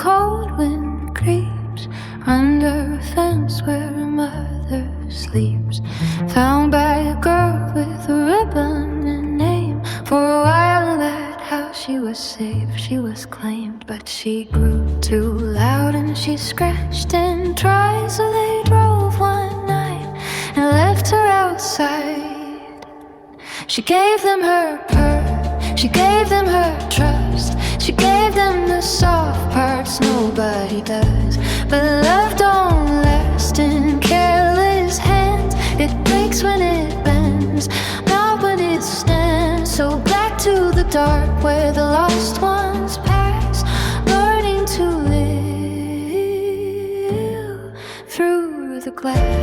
cold wind creeps under a fence where a mother sleeps. Found by a girl with a ribbon and name. For a while that house she was safe, she was claimed. But she grew too loud and she scratched and tried. So they drove one night and left her outside. She gave them her purse, she gave them her trust. She gave them the soft parts nobody does. But love don't last in careless hands. It breaks when it bends, not when it stands. So back to the dark where the lost ones pass, learning to live through the glass.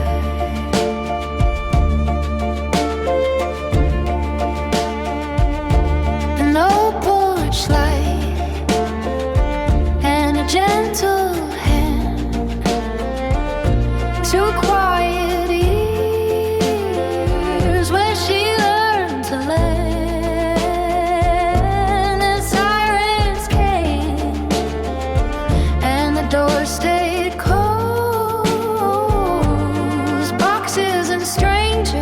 Gentle hand to quiet ears where she learned to lend. And sirens came and the door stayed closed. Boxes and strangers,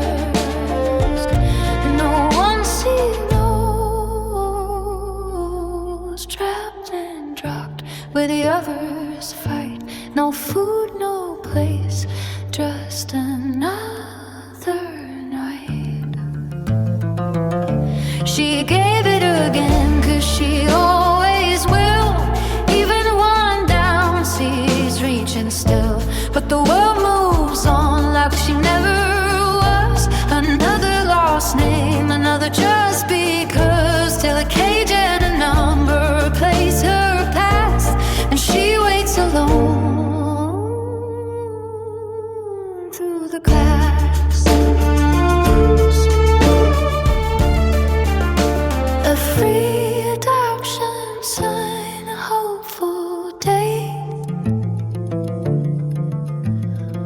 no one sees those. Trapped and dropped where the others fight. No food, no place, just another night. She gave it again, 'cause she always will. Even one down seas reaching still. But the world moves on like she never was. Another lost name, another just because. Till a cage and a number replace her past. And she waits alone through the glass. A free adoption sign, a hopeful day.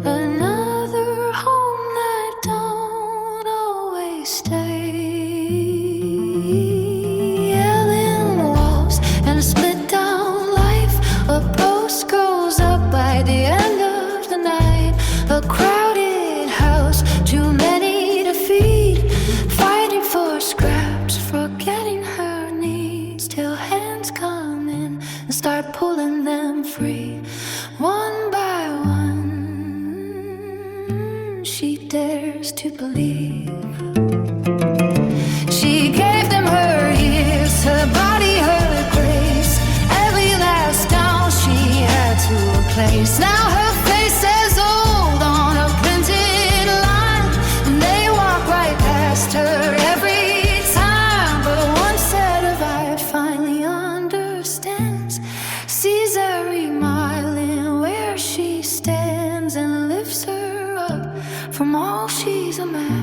Another home that don't always stay. Yelling walls and a split down life. A post goes up by the end of the night. A crowded house, too many to feed. Fighting for scraps, forgetting her needs. Till hands come in and start pulling them free. One by one, she dares to believe. She gave them her years, her body, her grace. Every last down she had to replace. Now her face says old on a printed line, and they walk right past her every time. But one set of eyes finally understands, sees every mile in where she stands, and lifts her up from all she's amassed.